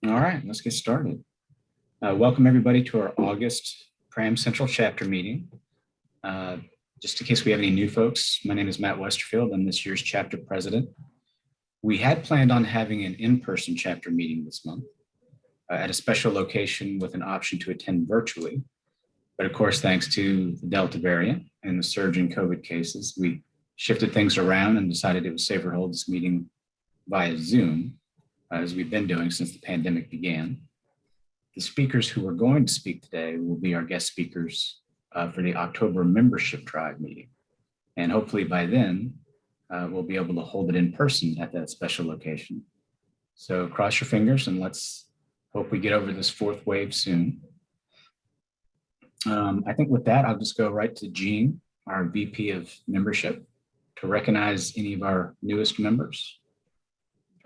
All right, let's get started. Welcome everybody to our August Pram Central chapter meeting. Just in case we have any new folks, my name is Matt Westerfield. I'm this year's chapter president. We had planned on having an in-person chapter meeting this month at a special location with an option to attend virtually. But of course, thanks to the Delta variant and the surge in COVID cases, we shifted things around and decided it was safer to hold this meeting via Zoom, as we've been doing since the pandemic began. The speakers who are going to speak today will be our guest speakers for the October membership drive meeting. And hopefully by then, we'll be able to hold it in person at that special location. So cross your fingers and let's hope we get over this fourth wave soon. I think with that, I'll just go right to Jean, our VP of membership, to recognize any of our newest members.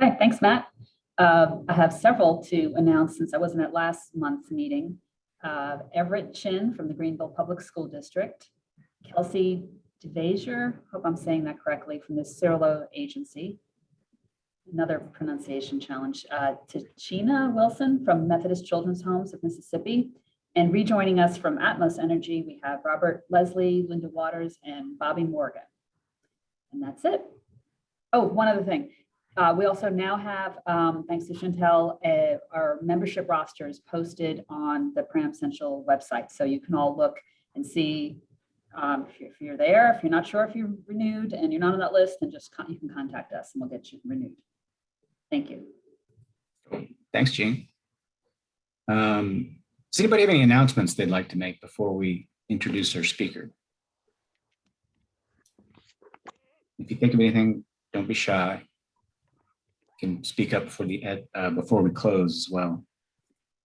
Okay, thanks, Matt. I have several to announce since I wasn't at last month's meeting. Everett Chin from the Greenville Public School District, Kelsey DeVasier, hope I'm saying that correctly, from the Cirlo Agency. Another pronunciation challenge. Tachina Wilson from Methodist Children's Homes of Mississippi. And rejoining us from Atmos Energy, we have Robert Leslie, Linda Waters, and Bobby Morgan. And that's it. Oh, one other thing. We also now have, thanks to Chantel, our membership rosters posted on the Pram Central website. So you can all look and see if you're there, if you're not sure if you're renewed and you're not on that list, then just you can contact us and we'll get you renewed. Thank you. Thanks, Jean. Does anybody have any announcements they'd like to make before we introduce our speaker? If you think of anything, don't be shy. You can speak up before we close as well.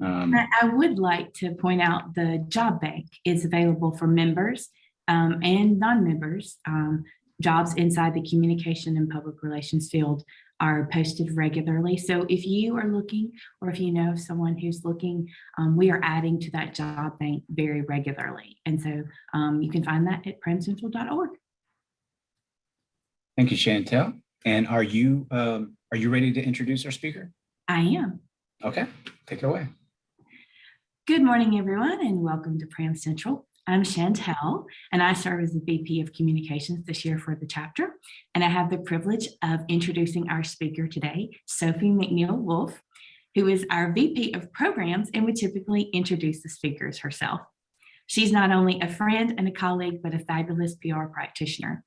I would like to point out the job bank is available for members and non-members. Jobs inside the communication and public relations field are posted regularly. So if you are looking, or if you know of someone who's looking, we are adding to that job bank very regularly. And so you can find that at pramcentral.org. Thank you, Chantel. And are you ready to introduce our speaker? I am. Okay, take it away. Good morning, everyone, and welcome to Pram Central. I'm Chantel, and I serve as the VP of Communications this year for the chapter. And I have the privilege of introducing our speaker today, Sophie McNeil Wolf, who is our VP of Programs and would typically introduce the speakers herself. She's not only a friend and a colleague, but a fabulous PR practitioner.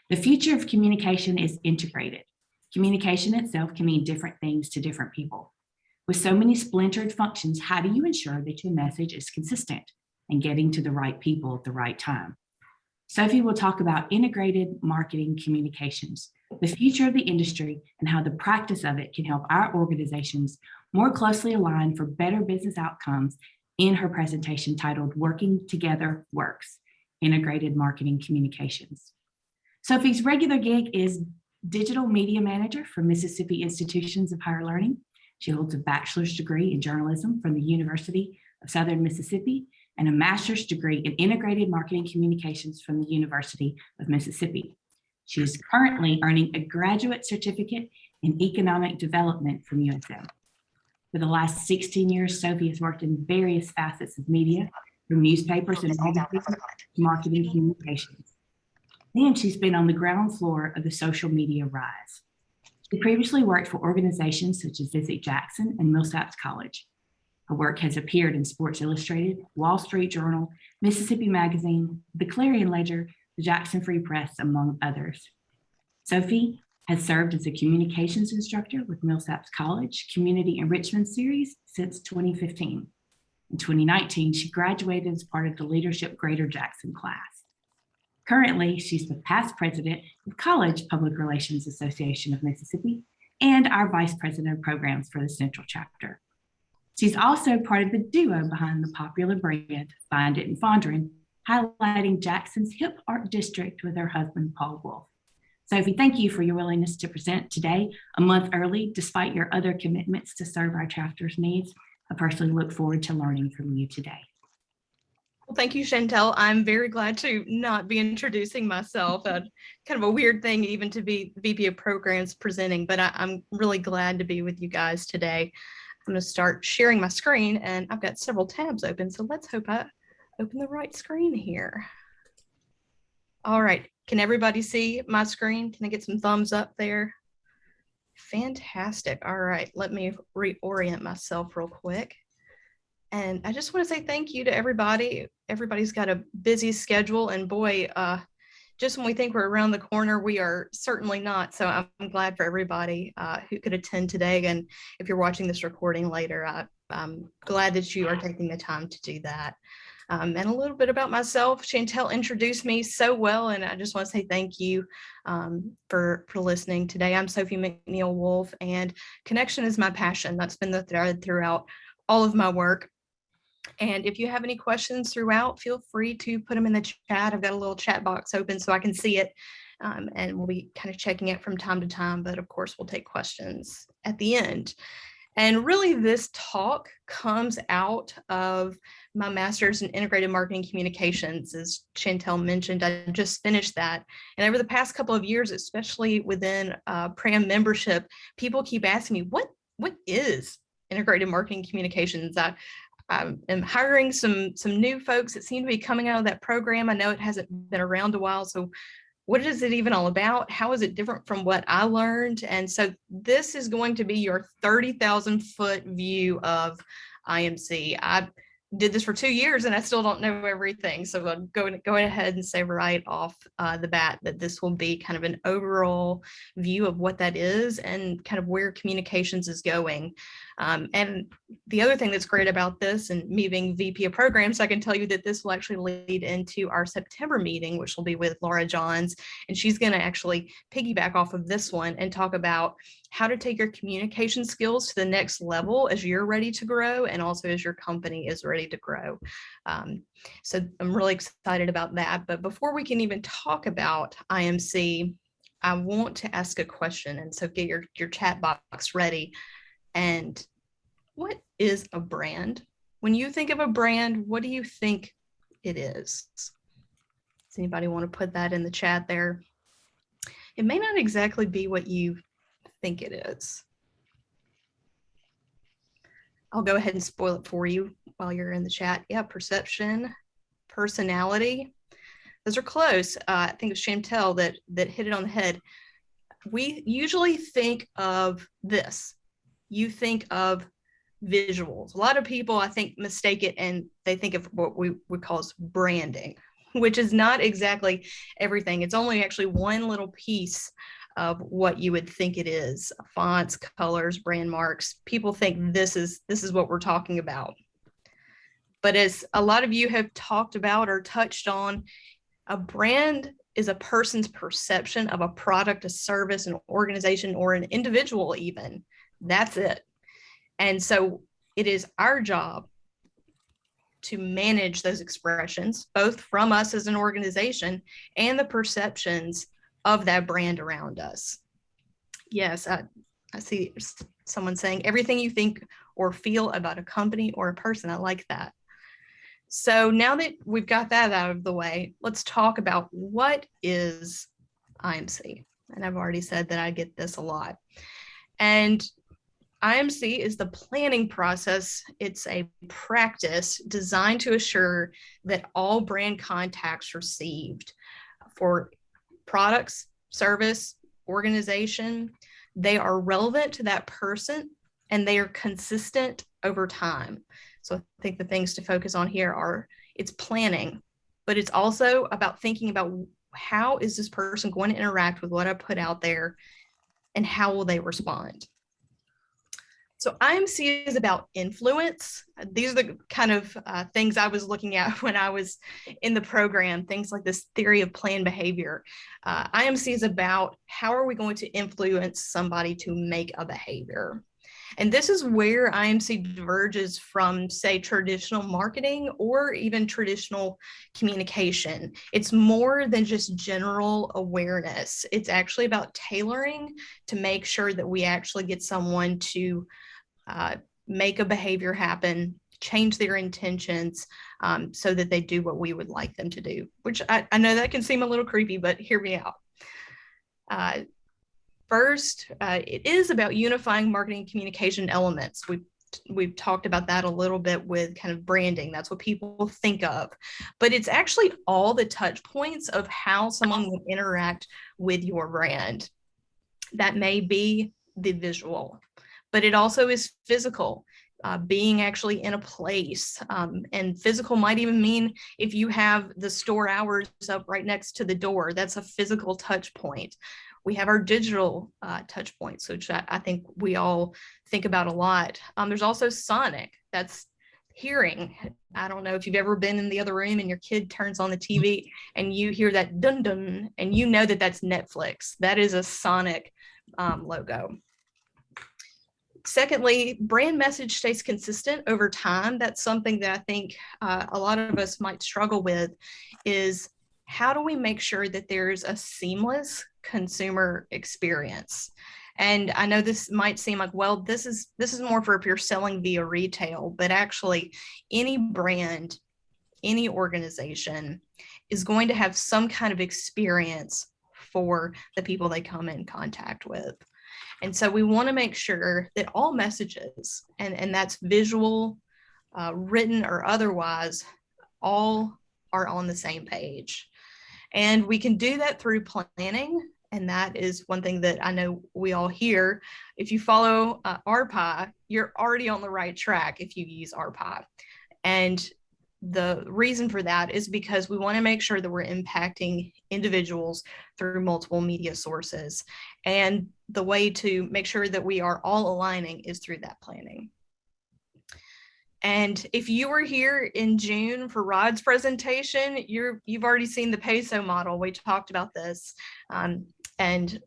The future of communication is integrated. Communication itself can mean different things to different people. With so many splintered functions, how do you ensure that your message is consistent and getting to the right people at the right time? Sophie will talk about integrated marketing communications, the future of the industry, and how the practice of it can help our organizations more closely align for better business outcomes in her presentation titled Working Together Works, Integrated Marketing Communications. Sophie's regular gig is Digital Media Manager for Mississippi Institutions of Higher Learning. She holds a bachelor's degree in journalism from the University of Southern Mississippi and a master's degree in integrated marketing communications from the University of Mississippi. She is currently earning a graduate certificate in economic development from USM. For the last 16 years, Sophie has worked in various facets of media, from newspapers and magazines to marketing communications. And she's been on the ground floor of the social media rise. She previously worked for organizations such as Visit Jackson and Millsaps College. Her work has appeared in Sports Illustrated, Wall Street Journal, Mississippi Magazine, the Clarion Ledger, the Jackson Free Press, among others. Sophie has served as a communications instructor with Millsaps College Community Enrichment Series since 2015. In 2019, she graduated as part of the Leadership Greater Jackson class. Currently, she's the past president of College Public Relations Association of Mississippi and our vice president of programs for the Central chapter. She's also part of the duo behind the popular brand Find It in Fondren, highlighting Jackson's hip art district with her husband, Paul Wolf. Sophie, thank you for your willingness to present today, a month early, despite your other commitments to serve our chapter's needs. I personally look forward to learning from you today. Well, thank you, Chantel. I'm very glad to not be introducing myself. Kind of a weird thing even to be VP of Programs presenting, but I'm really glad to be with you guys today. I'm going to start sharing my screen, and I've got several tabs open. So let's hope I open the right screen here. All right. Can everybody see my screen? Can I get some thumbs up there? Fantastic. All right. Let me reorient myself real quick. And I just want to say thank you to everybody. Everybody's got a busy schedule, and boy, just when we think we're around the corner, we are certainly not. So I'm glad for everybody who could attend today. And if you're watching this recording later, I'm glad that you are taking the time to do that. And a little bit about myself. Chantel introduced me so well, and I just want to say thank you for listening today. I'm Sophie McNeil Wolf, and connection is my passion. That's been the thread throughout all of my work. And if you have any questions throughout, feel free to put them in the chat. I've got a little chat box open so I can see it. And we'll be kind of checking it from time to time, but of course we'll take questions at the end. And really this talk comes out of my master's in integrated marketing communications. As Chantel mentioned, I just finished that. And over the past couple of years, especially within PRAM membership, people keep asking me, what is integrated marketing communications? I am hiring some new folks that seem to be coming out of that program. I know it hasn't been around a while, so what is it even all about? How is it different from what I learned? And so this is going to be your 30,000 foot view of IMC. I did this for 2 years and I still don't know everything. So I'll go ahead and say right off the bat that this will be kind of an overall view of what that is and kind of where communications is going. And the other thing that's great about this, and me being VP of programs, I can tell you that this will actually lead into our September meeting, which will be with Laura Johns, and she's going to actually piggyback off of this one and talk about how to take your communication skills to the next level as you're ready to grow and also as your company is ready to grow. So I'm really excited about that. But before we can even talk about IMC, I want to ask a question. And so get your chat box ready. And what is a brand? When you think of a brand, what do you think it is? Does anybody want to put that in the chat there? It may not exactly be what you think it is. I'll go ahead and spoil it for you while you're in the chat. Yeah, perception, personality. Those are close. I think it was Chantel that hit it on the head. We usually think of this. You think of visuals. A lot of people, I think, mistake it and they think of what we would call as branding, which is not exactly everything. It's only actually one little piece of what you would think it is. Fonts, colors, brand marks. People think this is what we're talking about. But as a lot of you have talked about or touched on, a brand is a person's perception of a product, a service, an organization, or an individual even. That's it. And so it is our job to manage those expressions, both from us as an organization and the perceptions of that brand around us. Yes, I see someone saying everything you think or feel about a company or a person. I like that. So now that we've got that out of the way, let's talk about what is IMC. And I've already said that I get this a lot. And IMC is the planning process. It's a practice designed to assure that all brand contacts received for products, service, organization, they are relevant to that person and they are consistent over time. So I think the things to focus on here are it's planning, but it's also about thinking about how is this person going to interact with what I put out there and how will they respond? So IMC is about influence. These are the kind of things I was looking at when I was in the program, things like this theory of planned behavior. IMC is about how are we going to influence somebody to make a behavior? And this is where IMC diverges from, say, traditional marketing or even traditional communication. It's more than just general awareness. It's actually about tailoring to make sure that we actually get someone to make a behavior happen, change their intentions so that they do what we would like them to do, which I know that can seem a little creepy, but hear me out. First, it is about unifying marketing communication elements. We've we've talked about that a little bit with kind of branding. That's what people think of, but it's actually all the touch points of how someone would interact with your brand. That may be the visual, but it also is physical. Being actually in a place, and physical might even mean if you have the store hours up right next to the door, that's a physical touch point. We have our digital touch points, which I think we all think about a lot. There's also sonic, that's hearing. I don't know if you've ever been in the other room and your kid turns on the TV and you hear that dun dun, and you know that that's Netflix. That is a sonic logo. Secondly, brand message stays consistent over time. That's something that I think a lot of us might struggle with, is how do we make sure that there's a seamless consumer experience? And I know this might seem like, well, this is more for if you're selling via retail, but actually any brand, any organization is going to have some kind of experience for the people they come in contact with. And so we want to make sure that all messages, and that's visual, written or otherwise, all are on the same page. And we can do that through planning. And that is one thing that I know we all hear. If you follow RPI, you're already on the right track if you use RPI. And the reason for that is because we want to make sure that we're impacting individuals through multiple media sources. And the way to make sure that we are all aligning is through that planning. And if you were here in June for Rod's presentation, you've already seen the peso model. We talked about this. And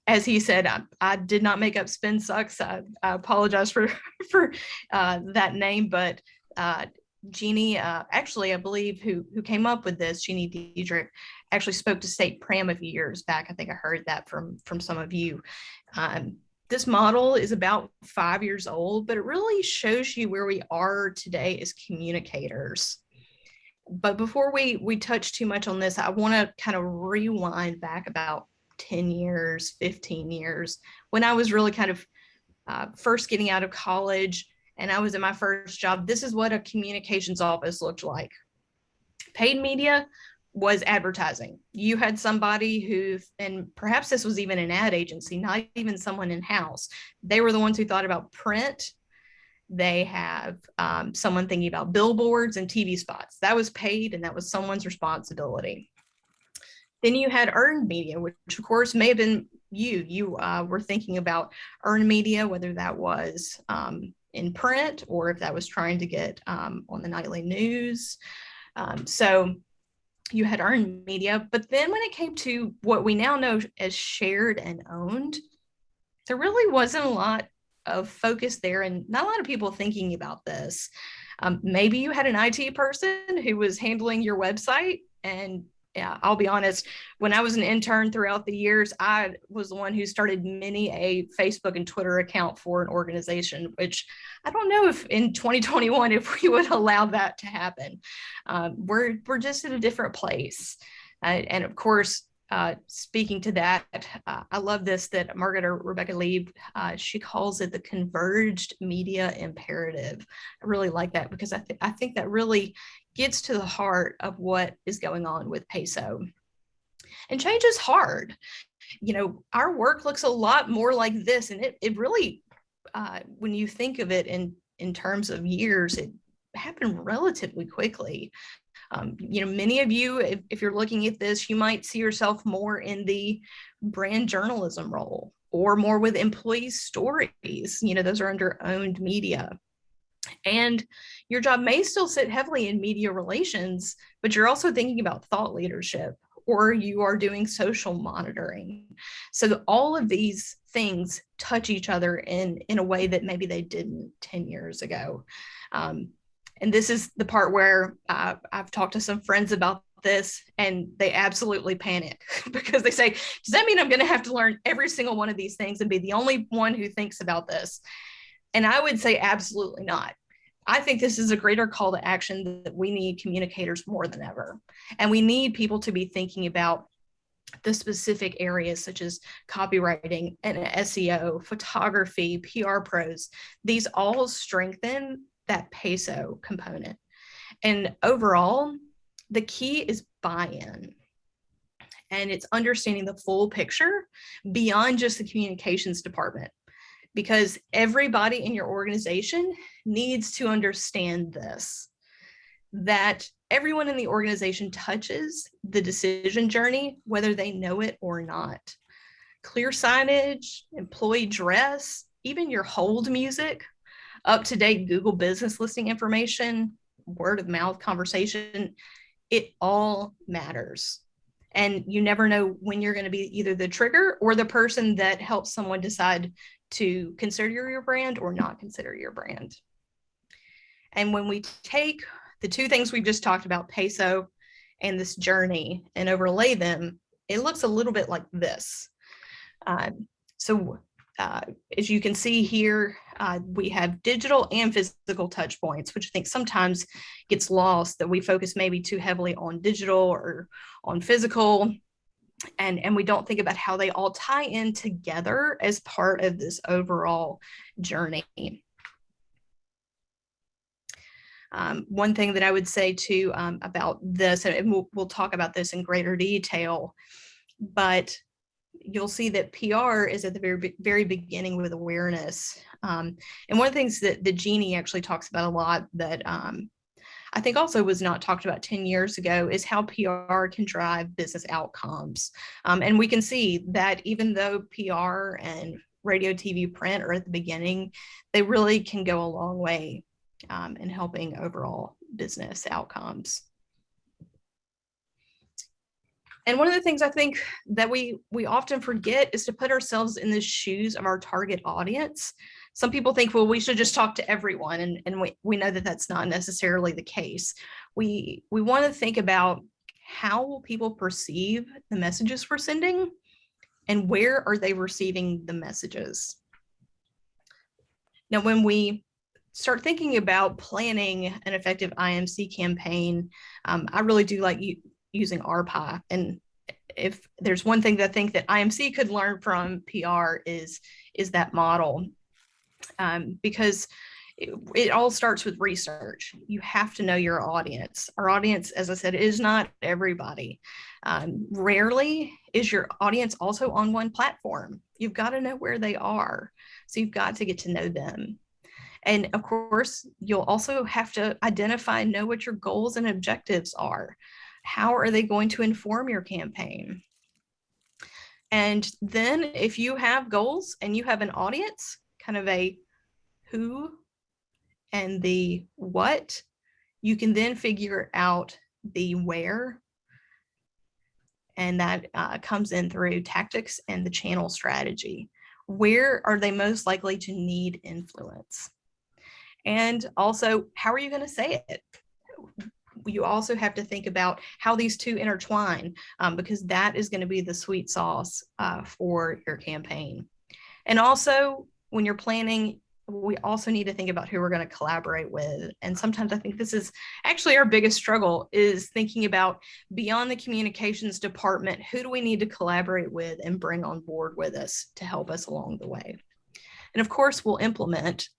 as he said, I did not make up Spin Sucks. I apologize for that name, but Jeannie, actually, I believe who came up with this, Jeannie Diedrich, actually spoke to State Pram a few years back. I think I heard that from some of you. This model is about 5 years old, but it really shows you where we are today as communicators. But before we touch too much on this, I want to kind of rewind back about 10 years, 15 years, when I was really kind of first getting out of college and I was in my first job. This is what a communications office looked like. Paid media was advertising. You had somebody who, and perhaps this was even an ad agency, not even someone in-house. They were the ones who thought about print. They have someone thinking about billboards and TV spots. That was paid, and that was someone's responsibility. Then you had earned media, which of course may have been you. You were thinking about earned media, whether that was in print or if that was trying to get on the nightly news. So you had earned media, but then when it came to what we now know as shared and owned, there really wasn't a lot of focus there and not a lot of people thinking about this. Maybe you had an IT person who was handling your website, and yeah, I'll be honest, when I was an intern throughout the years, I was the one who started many a Facebook and Twitter account for an organization, which I don't know if in 2021, if we would allow that to happen. We're just in a different place. And of course, speaking to that, I love this that Margaret or Rebecca Lieb, she calls it the converged media imperative. I really like that because I think that really gets to the heart of what is going on with peso. And change is hard. You know, our work looks a lot more like this, and it really, when you think of it in terms of years, it happened relatively quickly. You know, many of you, if you're looking at this, you might see yourself more in the brand journalism role or more with employee stories. You know, those are under owned media. And your job may still sit heavily in media relations, but you're also thinking about thought leadership, or you are doing social monitoring. So all of these things touch each other in a way that maybe they didn't 10 years ago. And this is the part where I've talked to some friends about this, and they absolutely panic because they say, does that mean I'm going to have to learn every single one of these things and be the only one who thinks about this? And I would say absolutely not. I think this is a greater call to action that we need communicators more than ever. And we need people to be thinking about the specific areas such as copywriting and SEO, photography, PR pros. These all strengthen that peso component. And overall, the key is buy-in. And it's understanding the full picture beyond just the communications department, because everybody in your organization needs to understand this, that everyone in the organization touches the decision journey, whether they know it or not. Clear signage, employee dress, even your hold music, up-to-date Google business listing information, word of mouth conversation, it all matters. And you never know when you're going to be either the trigger or the person that helps someone decide to consider your brand or not consider your brand. And when we take the two things we've just talked about, peso and this journey, and overlay them, it looks a little bit like this. As you can see here, we have digital and physical touch points, which I think sometimes gets lost, that we focus maybe too heavily on digital or on physical, and we don't think about how they all tie in together as part of this overall journey. One thing that I would say too about this, and we'll talk about this in greater detail, but you'll see that PR is at the very, very beginning with awareness. And one of the things that Jeannie actually talks about a lot that I think also was not talked about 10 years ago is how PR can drive business outcomes. And we can see that even though PR and radio, TV, print are at the beginning, they really can go a long way in helping overall business outcomes. And one of the things I think that we often forget is to put ourselves in the shoes of our target audience. Some people think, well, we should just talk to everyone. And we know that that's not necessarily the case. We want to think about how will people perceive the messages we're sending, and where are they receiving the messages? Now, when we start thinking about planning an effective IMC campaign, I really do like using RPI. And if there's one thing that I think that IMC could learn from PR is that model, because it all starts with research. You have to know your audience. Our audience, as I said, is not everybody. Rarely is your audience also on one platform. You've got to know where they are. So you've got to get to know them. And of course, you'll also have to identify and know what your goals and objectives are. How are they going to inform your campaign? And then if you have goals and you have an audience, kind of a who and the what, you can then figure out the where. And that comes in through tactics and the channel strategy. Where are they most likely to need influence? And also, how are you going to say it? You also have to think about how these two intertwine, because that is going to be the sweet sauce for your campaign. And also, when you're planning, we also need to think about who we're going to collaborate with. And sometimes I think this is actually our biggest struggle, is thinking about beyond the communications department, who do we need to collaborate with and bring on board with us to help us along the way? And of course, we'll implement.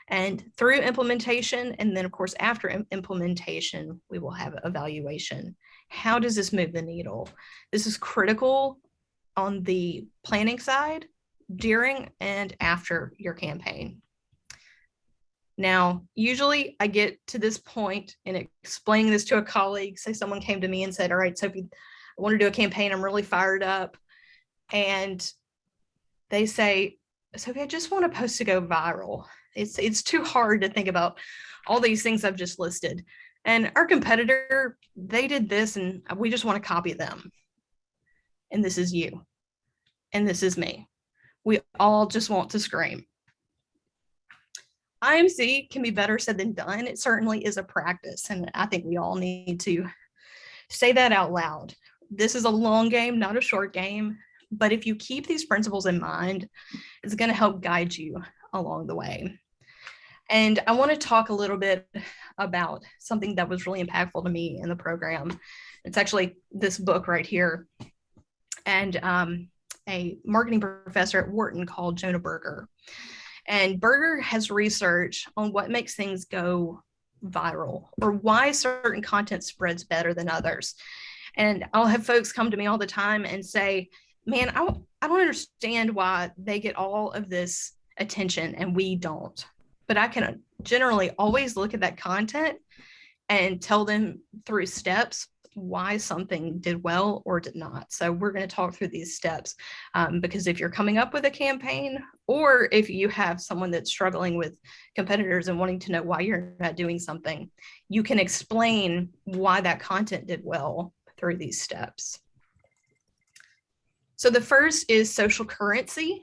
And through implementation, and then of course, after implementation, we will have evaluation. How does this move the needle? This is critical on the planning side, during and after your campaign. Now, usually I get to this point in explaining this to a colleague. Say someone came to me and said, all right, Sophie, I want to do a campaign. I'm really fired up. And they say, Sophie, I just want a post to go viral. It's too hard to think about all these things I've just listed. And our competitor, they did this and we just want to copy them. And this is you. And this is me. We all just want to scream. IMC can be better said than done. It certainly is a practice. And I think we all need to say that out loud. This is a long game, not a short game. But if you keep these principles in mind, it's going to help guide you along the way. And I want to talk a little bit about something that was really impactful to me in the program. It's actually this book right here. and a marketing professor at Wharton called Jonah Berger. And Berger has research on what makes things go viral or why certain content spreads better than others. And I'll have folks come to me all the time and say, man, I don't understand why they get all of this attention and we don't. But I can generally always look at that content and tell them through steps why something did well or did not. So we're going to talk through these steps because if you're coming up with a campaign, or if you have someone that's struggling with competitors and wanting to know why you're not doing something, you can explain why that content did well through these steps. So the first is social currency.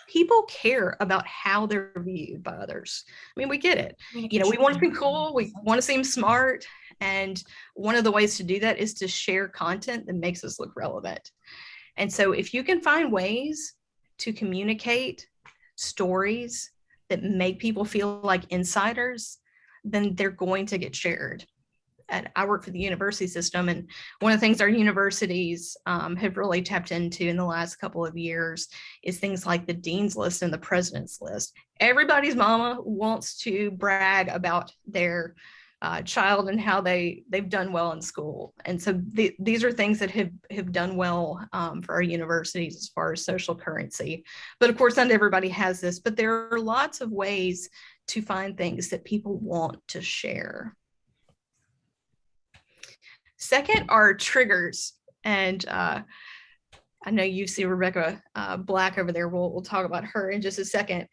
People care about how they're viewed by others. I mean, we get it. You know, we want to be cool. We want to seem smart. And one of the ways to do that is to share content that makes us look relevant. And so if you can find ways to communicate stories that make people feel like insiders, then they're going to get shared. And I work for the university system, and one of the things our universities have really tapped into in the last couple of years is things like the dean's list and the president's list. Everybody's mama wants to brag about their child and how they've done well in school. And so these are things that have done well for our universities as far as social currency. But of course, not everybody has this, but there are lots of ways to find things that people want to share. Second are triggers. And I know you see Rebecca Black over there. We'll talk about her in just a second.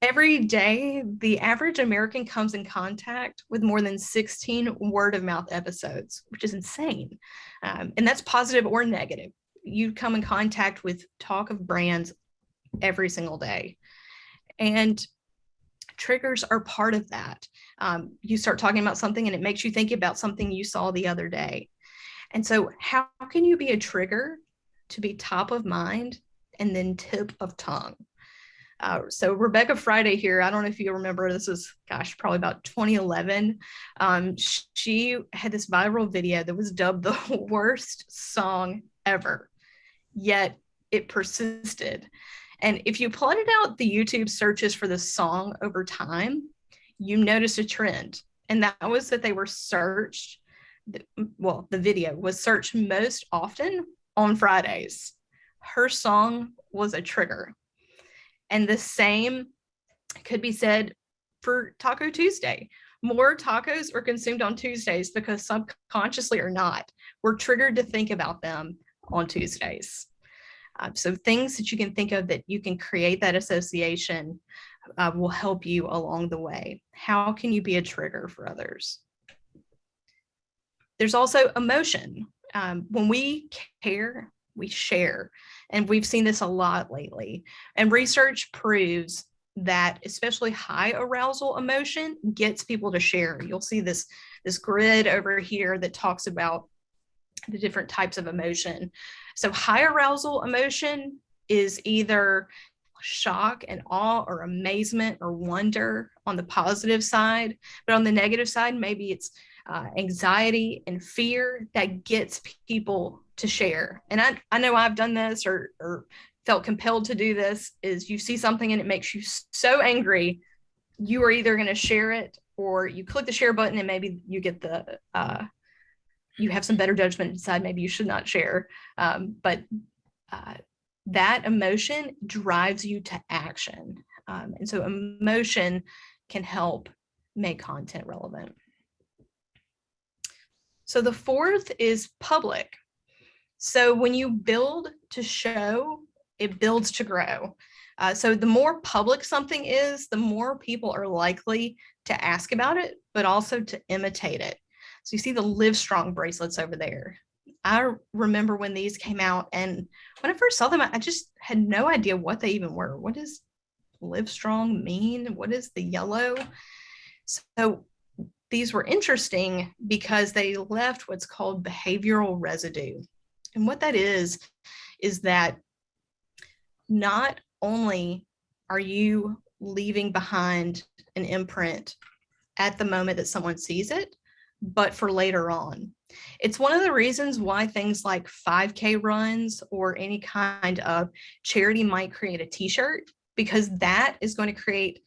Every day, the average American comes in contact with more than 16 word of mouth episodes, which is insane. And that's positive or negative. You come in contact with talk of brands every single day. And triggers are part of that. You start talking about something and it makes you think about something you saw the other day. And so how can you be a trigger to be top of mind and then tip of tongue? So Rebecca Friday here, I don't know if you remember, this was, gosh, probably about 2011. She had this viral video that was dubbed the worst song ever, yet it persisted. And if you plotted out the YouTube searches for the song over time, you notice a trend. And that was that they were searched, well, the video was searched most often on Fridays. Her song was a trigger. And the same could be said for Taco Tuesday. More tacos are consumed on Tuesdays because subconsciously or not, we're triggered to think about them on Tuesdays. So things that you can think of that you can create that association will help you along the way. How can you be a trigger for others? There's also emotion. When we care, we share. And we've seen this a lot lately. And research proves that especially high arousal emotion gets people to share. You'll see this grid over here that talks about the different types of emotion. So high arousal emotion is either shock and awe or amazement or wonder on the positive side. But on the negative side, maybe it's anxiety and fear that gets people to share. And I know I've done this or felt compelled to do this, is you see something and it makes you so angry, you are either going to share it or you click the share button and maybe you get the, you have some better judgment and decide maybe you should not share. But that emotion drives you to action. And so emotion can help make content relevant. So the fourth is public. So when you build to show, it builds to grow. So the more public something is, the more people are likely to ask about it, but also to imitate it. So you see the Live Strong bracelets over there. I remember when these came out, and when I first saw them, I just had no idea what they even were. What does Live Strong mean? What is the yellow? So these were interesting because they left what's called behavioral residue. And what that is that not only are you leaving behind an imprint at the moment that someone sees it, but for later on. It's one of the reasons why things like 5K runs or any kind of charity might create a t-shirt, because that is going to create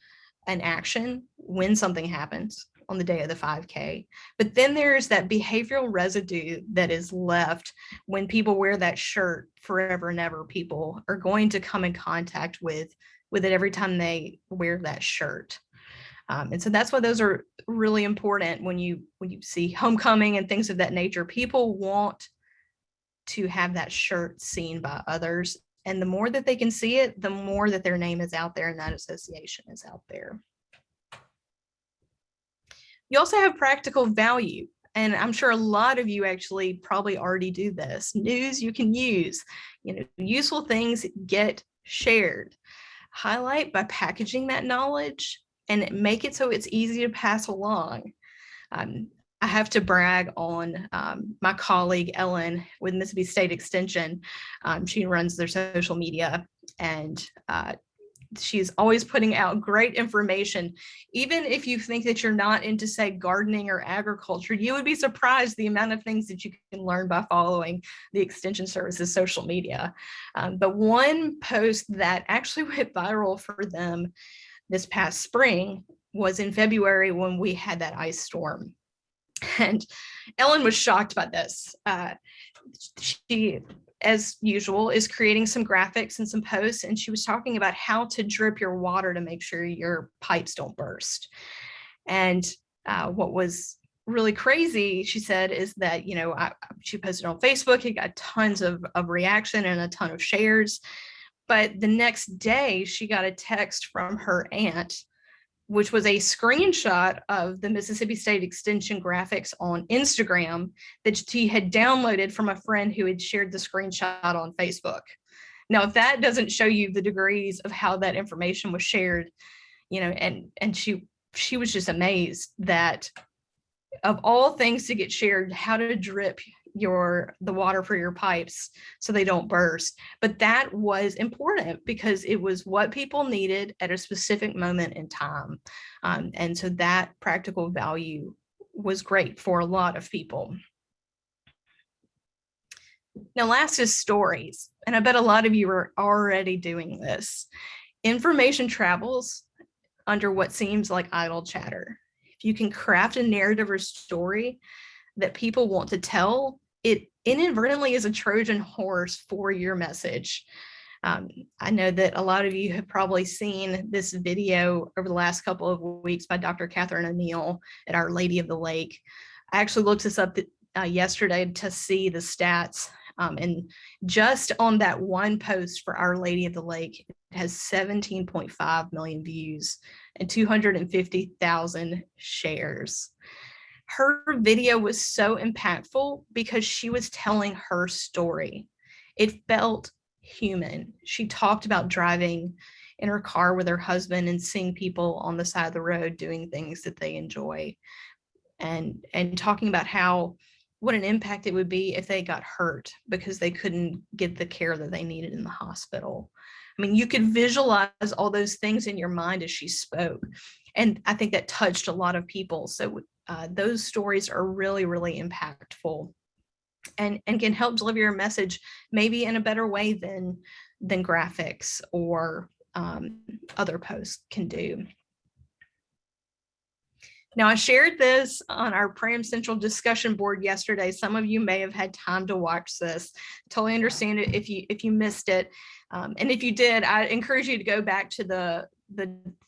an action when something happens on the day of the 5K. But then there's that behavioral residue that is left when people wear that shirt forever and ever. People are going to come in contact with it every time they wear that shirt. And so that's why those are really important when you see homecoming and things of that nature. People want to have that shirt seen by others. And the more that they can see it, the more that their name is out there and that association is out there. You also have practical value. And I'm sure a lot of you actually probably already do this. News you can use, useful things get shared. Highlight by packaging that knowledge and make it so it's easy to pass along. I have to brag on my colleague, Ellen, with Mississippi State Extension. She runs their social media, and she's always putting out great information. Even if you think that you're not into, say, gardening or agriculture, you would be surprised the amount of things that you can learn by following the Extension Service's social media. But one post that actually went viral for them this past spring was in February when we had that ice storm. And Ellen was shocked by this. She, as usual, is creating some graphics and some posts, and she was talking about how to drip your water to make sure your pipes don't burst. And what was really crazy, she said, is that, she posted on Facebook, it got tons of reaction and a ton of shares. But the next day, she got a text from her aunt, which was a screenshot of the Mississippi State Extension graphics on Instagram that she had downloaded from a friend who had shared the screenshot on Facebook. Now, if that doesn't show you the degrees of how that information was shared, and she was just amazed that of all things to get shared, how to drip the water for your pipes so they don't burst. But that was important because it was what people needed at a specific moment in time. And so that practical value was great for a lot of people. Now, last is stories. And I bet a lot of you are already doing this. Information travels under what seems like idle chatter. If you can craft a narrative or story that people want to tell, it inadvertently is a Trojan horse for your message. I know that a lot of you have probably seen this video over the last couple of weeks by Dr. Catherine O'Neill at Our Lady of the Lake. I actually looked this up yesterday to see the stats. And just on that one post for Our Lady of the Lake, it has 17.5 million views and 250,000 shares. Her video was so impactful because she was telling her story. It felt human. She talked about driving in her car with her husband and seeing people on the side of the road doing things that they enjoy, and talking about what an impact it would be if they got hurt because they couldn't get the care that they needed in the hospital. I mean, you could visualize all those things in your mind as she spoke. And I think that touched a lot of people. So those stories are really, really impactful and can help deliver your message maybe in a better way than graphics or other posts can do. Now, I shared this on our Pram Central discussion board yesterday. Some of you may have had time to watch this. Totally understand it if you missed it. And if you did, I encourage you to go back to the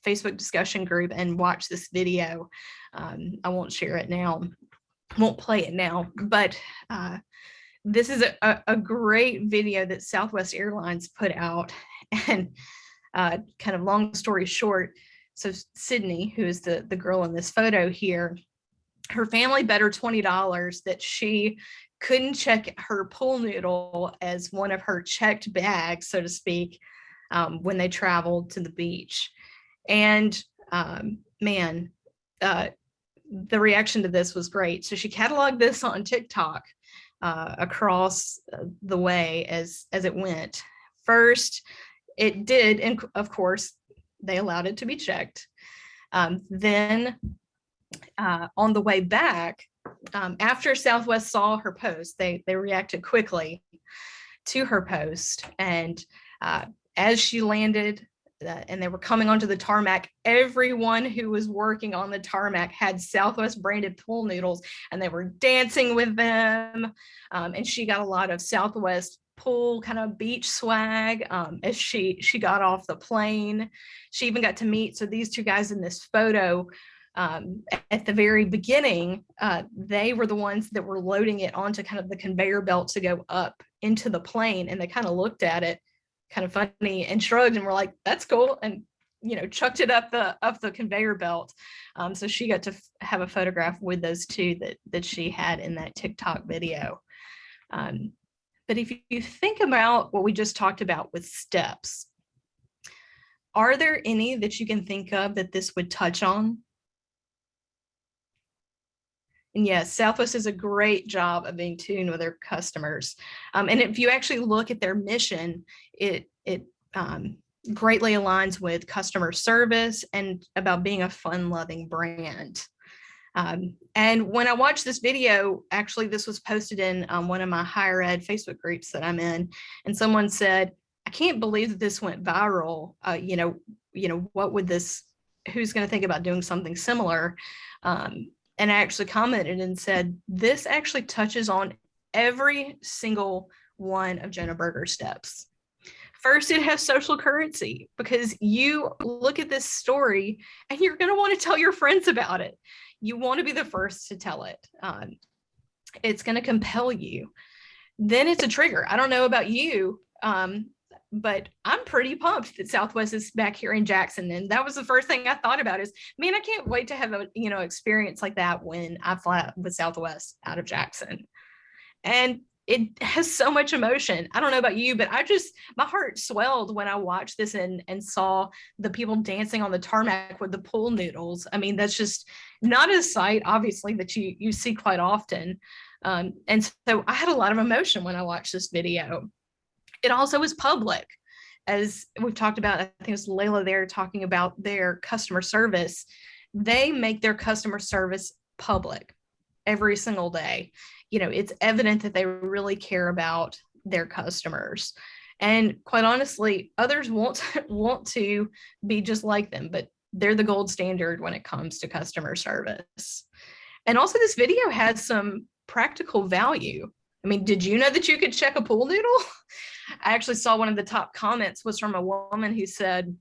Facebook discussion group and watch this video. I won't share it now, won't play it now, but this is a great video that Southwest Airlines put out. And kind of long story short, so Sydney, who is the girl in this photo here, her family bet her $20 that she couldn't check her pool noodle as one of her checked bags, so to speak, when they traveled to the beach. And the reaction to this was great. So she cataloged this on TikTok across the way as it went. First, it did, and of course, they allowed it to be checked. Then on the way back, after Southwest saw her post, they reacted quickly to her post. And as she landed and they were coming onto the tarmac, everyone who was working on the tarmac had Southwest branded pool noodles and they were dancing with them. And she got a lot of Southwest pool kind of beach swag as she got off the plane. She even got to meet, so these two guys in this photo, at the very beginning, they were the ones that were loading it onto kind of the conveyor belt to go up into the plane. And they kind of looked at it kind of funny and shrugged and were like, that's cool. And, chucked it up the conveyor belt. So she got to have a photograph with those two that she had in that TikTok video. But if you think about what we just talked about with steps, are there any that you can think of that this would touch on? And yes, Southwest does a great job of being tuned with their customers. And if you actually look at their mission, it greatly aligns with customer service and about being a fun-loving brand. And when I watched this video, actually, this was posted in one of my higher ed Facebook groups that I'm in, and someone said, I can't believe that this went viral. What would this, who's going to think about doing something similar? And I actually commented and said, this actually touches on every single one of Jenna Berger's steps. First, it has social currency, because you look at this story and you're going to want to tell your friends about it. You want to be the first to tell it. It's going to compel you. Then it's a trigger. I don't know about you, but I'm pretty pumped that Southwest is back here in Jackson. And that was the first thing I thought about is, man, I can't wait to have a, experience like that when I fly with Southwest out of Jackson. And it has so much emotion. I don't know about you, but my heart swelled when I watched this and saw the people dancing on the tarmac with the pool noodles. I mean, that's just not a sight, obviously, that you see quite often. And so I had a lot of emotion when I watched this video. It also is public. As we've talked about, I think it was Layla there talking about their customer service. They make their customer service public every single day. It's evident that they really care about their customers. And quite honestly, others want to be just like them, but they're the gold standard when it comes to customer service. And also, this video has some practical value. I mean, did you know that you could check a pool noodle? I actually saw one of the top comments was from a woman who said,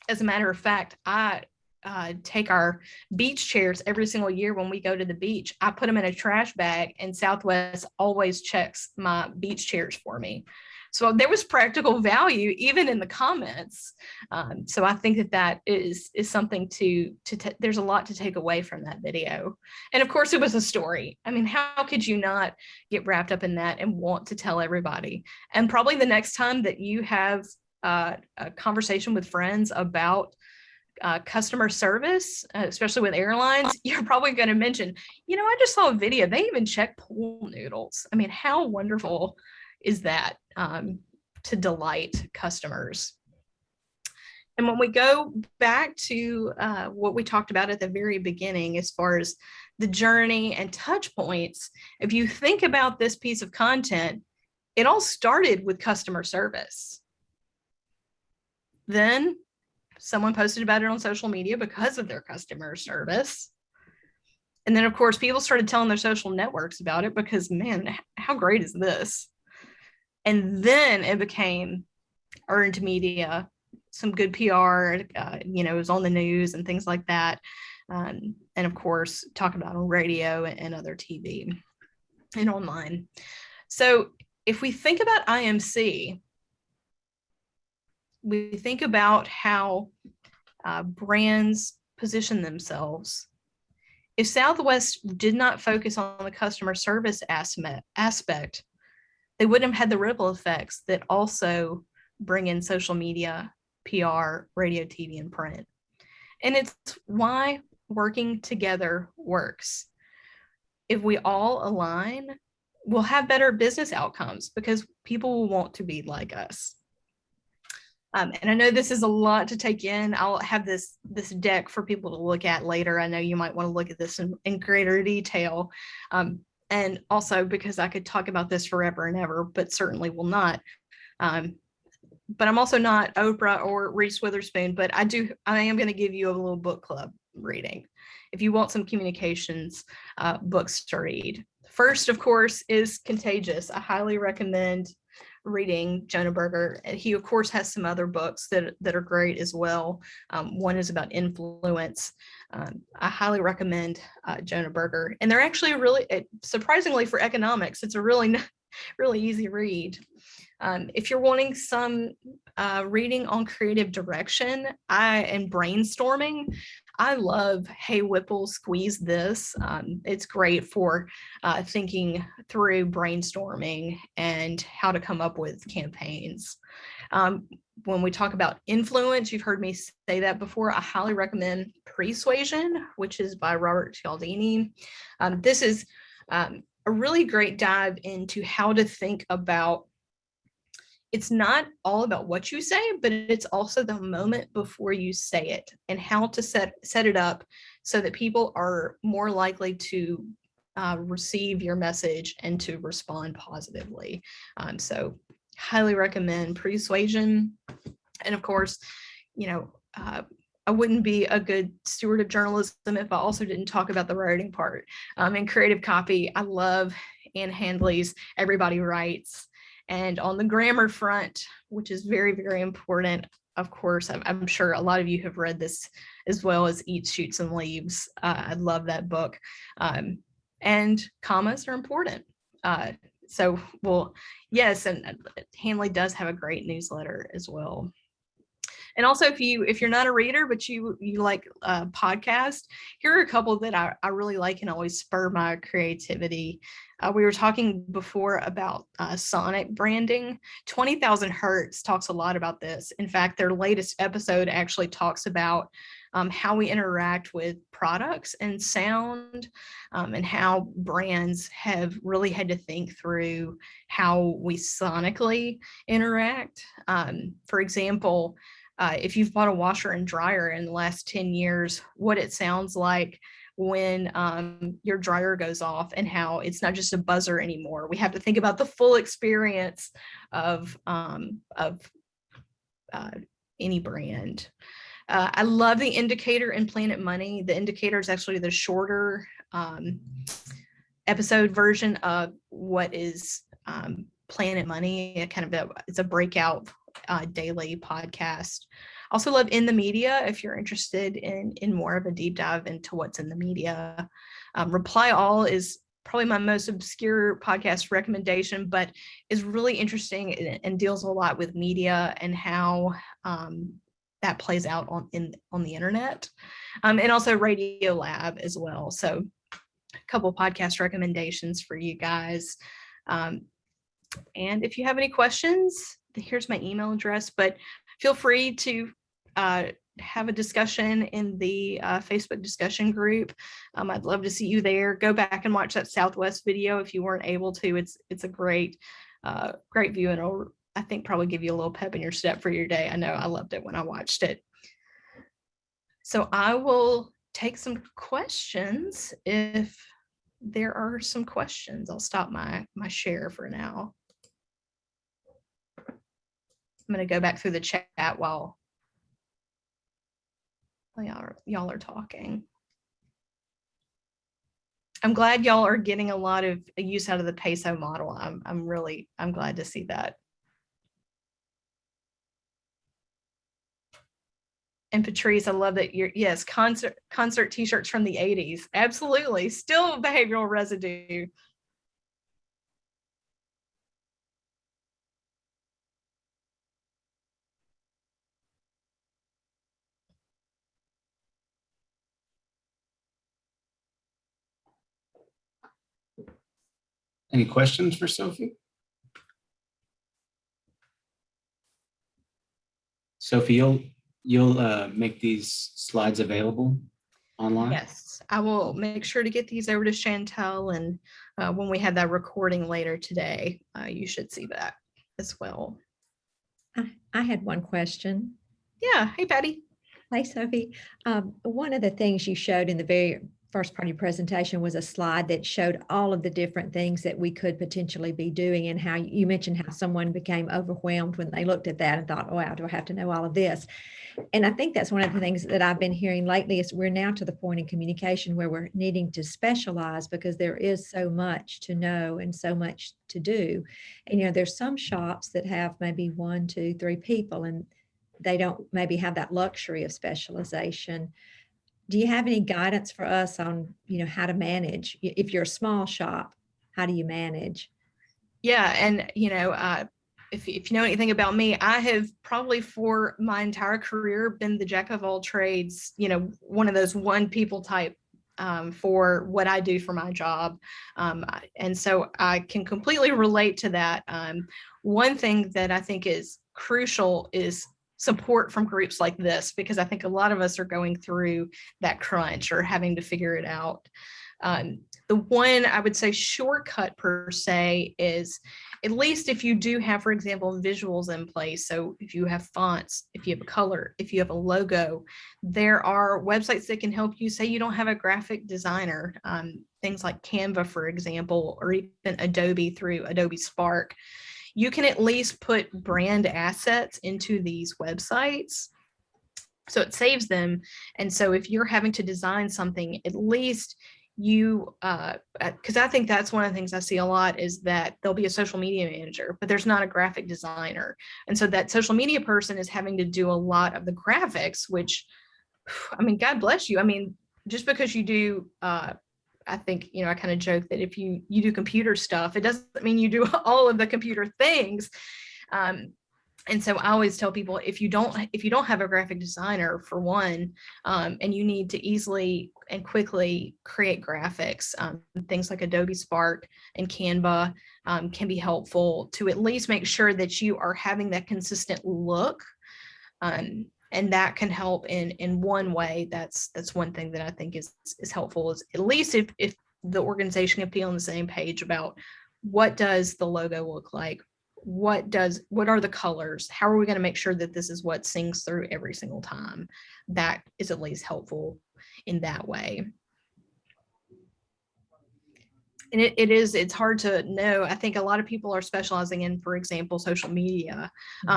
as a matter of fact, I take our beach chairs every single year when we go to the beach. I put them in a trash bag, and Southwest always checks my beach chairs for me. So there was practical value even in the comments. So I think that is something there's a lot to take away from that video. And of course, it was a story. I mean, how could you not get wrapped up in that and want to tell everybody? And probably the next time that you have a conversation with friends about customer service, especially with airlines, you're probably going to mention, I just saw a video. They even check pool noodles. I mean, how wonderful is that to delight customers? And when we go back to what we talked about at the very beginning, as far as the journey and touch points, if you think about this piece of content, it all started with customer service. Then someone posted about it on social media because of their customer service. And then, of course, people started telling their social networks about it because, man, how great is this? And then it became earned media, some good PR, it was on the news and things like that. And of course, talking about on radio and other TV and online. So if we think about IMC, we think about how brands position themselves. If Southwest did not focus on the customer service aspect, they wouldn't have had the ripple effects that also bring in social media, PR, radio, TV, and print. And it's why working together works. If we all align, we'll have better business outcomes because people will want to be like us. And I know this is a lot to take in. I'll have this deck for people to look at later. I know you might want to look at this in greater detail. And also because I could talk about this forever and ever, but certainly will not. But I'm also not Oprah or Reese Witherspoon, but I am going to give you a little book club reading if you want some communications books to read. First, of course, is Contagious. I highly recommend reading Jonah Berger. He, of course, has some other books that are great as well. One is about influence. I highly recommend Jonah Berger. And they're actually really, surprisingly for economics, it's a really easy read. If you're wanting some reading on creative direction and brainstorming, I love Hey Whipple, Squeeze This. It's great for thinking through brainstorming and how to come up with campaigns. When we talk about influence, you've heard me say that before. I highly recommend Persuasion, which is by Robert Cialdini. This is a really great dive into how to think about. It's not all about what you say, but it's also the moment before you say it and how to set it up so that people are more likely to receive your message and to respond positively. So highly recommend Persuasion. And of course, I wouldn't be a good steward of journalism if I also didn't talk about the writing part. In creative copy, I love Ann Handley's Everybody Writes. And on the grammar front, which is very, very important, of course, I'm sure a lot of you have read this as well as Eats, Shoots, and Leaves. I love that book. And commas are important. Yes, and Handley does have a great newsletter as well. And also, if you're not a reader, but you like a podcast, here are a couple that I really like and always spur my creativity. We were talking before about sonic branding. 20,000 Hertz talks a lot about this. In fact, their latest episode actually talks about how we interact with products and sound, and how brands have really had to think through how we sonically interact. For example, if you've bought a washer and dryer in the last 10 years, what it sounds like when your dryer goes off and how it's not just a buzzer anymore. We have to think about the full experience of any brand. I love The Indicator and Planet Money. The Indicator is actually the shorter episode version of what is Planet Money. It's a breakout daily podcast. Also love In the Media if you're interested in more of a deep dive into what's in the media. Reply All is probably my most obscure podcast recommendation, but is really interesting and deals a lot with media and how that plays out on the internet. And also Radio Lab as well. So a couple podcast recommendations for you guys. And if you have any questions, here's my email address, but feel free to have a discussion in the Facebook discussion group. I'd love to see you there. Go back and watch that Southwest video if you weren't able to. It's a great view, and it'll, I think, probably give you a little pep in your step for your day. I know I loved it when I watched it. So I will take some questions if there are some questions. I'll stop my share for now. I'm going to go back through the chat while y'all are talking. I'm glad y'all are getting a lot of use out of the peso model. I'm glad to see that. And Patrice, I love that yes, concert t-shirts from the 80s. Absolutely. Still behavioral residue. Any questions for Sophie? Sophie, you'll make these slides available online? Yes, I will make sure to get these over to Chantel, and when we have that recording later today, you should see that as well. I had one question. Yeah. Hey, Patty. Hey, Sophie. One of the things you showed in the very first part of your presentation was a slide that showed all of the different things that we could potentially be doing, and how you mentioned how someone became overwhelmed when they looked at that and thought, oh, wow, do I have to know all of this? And I think that's one of the things that I've been hearing lately is we're now to the point in communication where we're needing to specialize because there is so much to know and so much to do. And, there's some shops that have maybe 1, 2, 3 people, and they don't maybe have that luxury of specialization. Do you have any guidance for us on, how to manage? If you're a small shop, how do you manage? Yeah. And, if you know anything about me, I have probably for my entire career been the jack of all trades, one of those one people type for what I do for my job. And so I can completely relate to that. One thing that I think is crucial is support from groups like this, because I think a lot of us are going through that crunch or having to figure it out. The one I would say shortcut per se is, at least if you do have, for example, visuals in place. So if you have fonts, if you have a color, if you have a logo, there are websites that can help you. Say you don't have a graphic designer, things like Canva, for example, or even Adobe through Adobe Spark. You can at least put brand assets into these websites, so it saves them. And so if you're having to design something, at least you, because I think that's one of the things I see a lot, is that there'll be a social media manager, but there's not a graphic designer. And so that social media person is having to do a lot of the graphics, which, I mean, God bless you. I mean, just because you do, I think, I kind of joke that if you do computer stuff, it doesn't mean you do all of the computer things. And so I always tell people, if you don't have a graphic designer, for one, and you need to easily and quickly create graphics, things like Adobe Spark and Canva can be helpful to at least make sure that you are having that consistent look. And that can help in one way. That's one thing that I think is helpful, is at least if the organization can be on the same page about what does the logo look like, what are the colors, how are we going to make sure that this is what sings through every single time. That is at least helpful in that way. And it's hard to know. I think a lot of people are specializing in, for example, social media,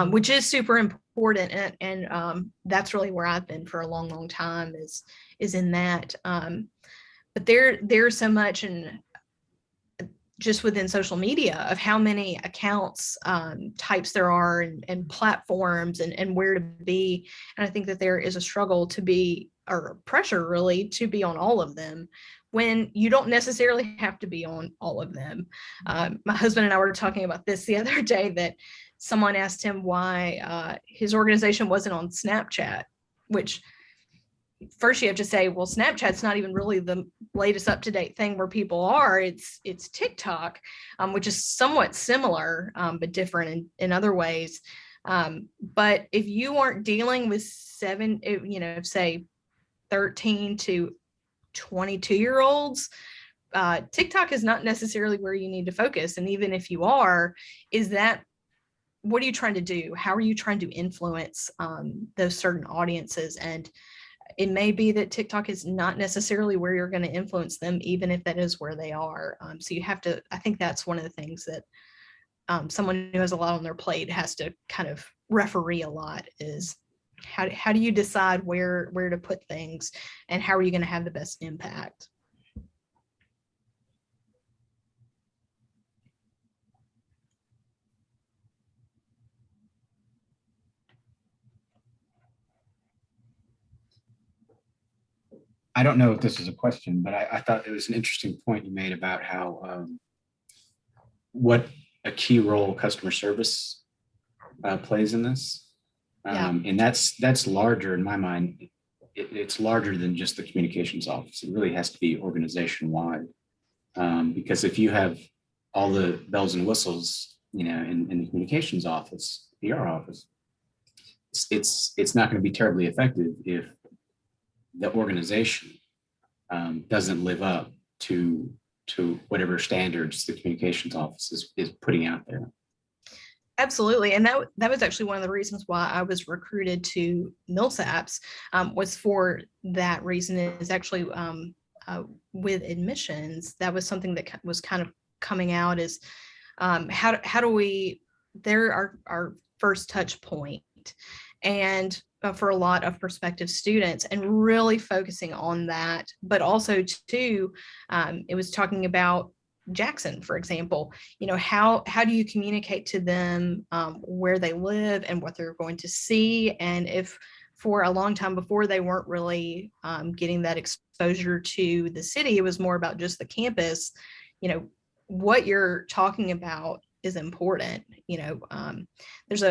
which is super important. And that's really where I've been for a long, long time, is in that. But there's so much in just within social media of how many accounts, types there are, and platforms, and where to be. And I think that there is a struggle to be, or pressure really, to be on all of them, when you don't necessarily have to be on all of them. My husband and I were talking about this the other day, that someone asked him why his organization wasn't on Snapchat, which first you have to say, well, Snapchat's not even really the latest up-to-date thing where people are. It's TikTok, which is somewhat similar, but different in other ways. But if you aren't dealing with say 13 to 22-year-olds, TikTok is not necessarily where you need to focus. And even if you are, what are you trying to do? How are you trying to influence those certain audiences? And it may be that TikTok is not necessarily where you're going to influence them, even if that is where they are. So you have to, I think that's one of the things that someone who has a lot on their plate has to kind of referee a lot, is how do you decide where to put things, and how are you going to have the best impact? I don't know if this is a question, but I thought it was an interesting point you made about how what a key role customer service plays in this. And that's larger in my mind. It's larger than just the communications office. It really has to be organization wide, because if you have all the bells and whistles, in the communications office, PR office, it's not going to be terribly effective if the organization doesn't live up to whatever standards the communications office is putting out there. Absolutely. And that was actually one of the reasons why I was recruited to Millsaps, was for that reason. Is actually with admissions, that was something that was kind of coming out is how do we, they're our first touch point. And for a lot of prospective students, and really focusing on that, but also too, it was talking about Jackson, for example. How do you communicate to them where they live and what they're going to see? And if for a long time before they weren't really getting that exposure to the city, it was more about just the campus. What you're talking about is important. There's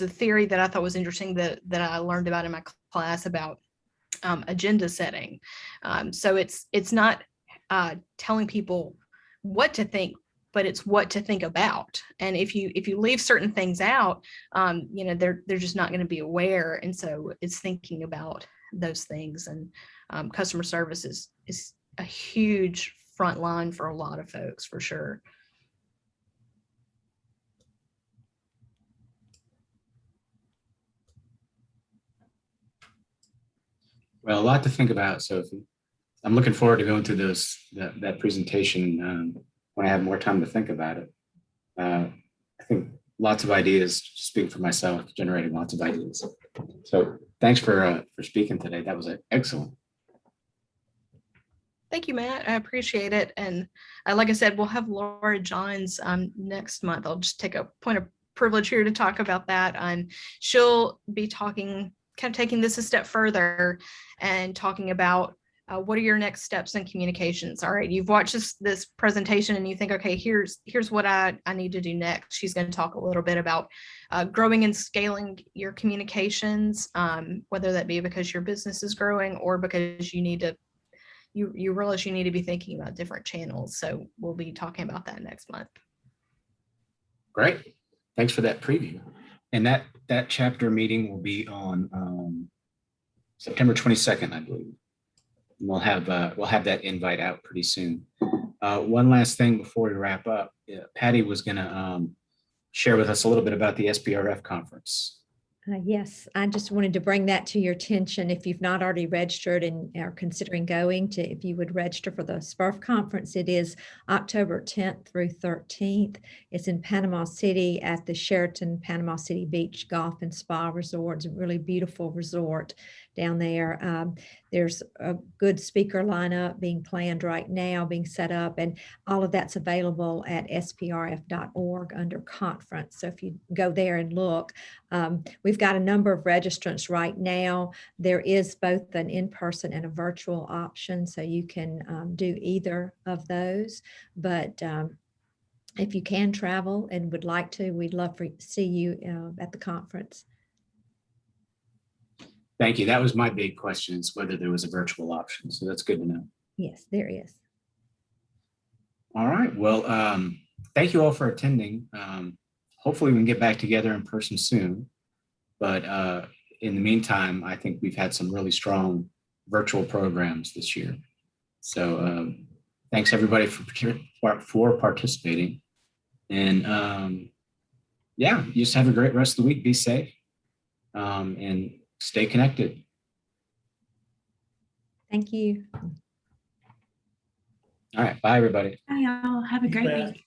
a theory that I thought was interesting that I learned about in my class about agenda setting. So it's not telling people what to think, but it's what to think about. And if you leave certain things out, they're just not going to be aware. And so it's thinking about those things. And customer service is a huge front line for a lot of folks, for sure. Well, a lot to think about, Sophie. I'm looking forward to going through that presentation when I have more time to think about it. I think lots of ideas, speaking for myself, generating lots of ideas. So thanks for speaking today. That was excellent. Thank you, Matt. I appreciate it. And like I said, we'll have Laura Johns next month. I'll just take a point of privilege here to talk about that. And she'll be kind of taking this a step further and talking about what are your next steps in communications. All right, you've watched this presentation and you think, okay, here's what I need to do next. She's going to talk a little bit about growing and scaling your communications, whether that be because your business is growing or because you need to you realize you need to be thinking about different channels. So we'll be talking about that next month. Great. Thanks for that preview. And that chapter meeting will be on September 22nd, I believe. And we'll have that invite out pretty soon. One last thing before we wrap up. Patty was going to share with us a little bit about the SPRF conference. Yes, I just wanted to bring that to your attention. If you've not already registered and are considering going to, if you would register for the SPRF conference, it is October 10th through 13th. It's in Panama City at the Sheraton Panama City Beach Golf and Spa Resort. It's a really beautiful resort down there. There's a good speaker lineup being planned right now, being set up, and all of that's available at sprf.org under conference. So if you go there and look, we've got a number of registrants right now. There is both an in-person and a virtual option, so you can do either of those. But if you can travel and would like to, we'd love to see you at the conference. Thank you. That was my big question, is whether there was a virtual option. So that's good to know. Yes, there is. All right. Well, thank you all for attending. Hopefully we can get back together in person soon. But in the meantime, I think we've had some really strong virtual programs this year. So thanks everybody for participating. And yeah, you just have a great rest of the week. Be safe and stay connected. Thank you. All right. Bye, everybody. Bye, y'all. Have a great week.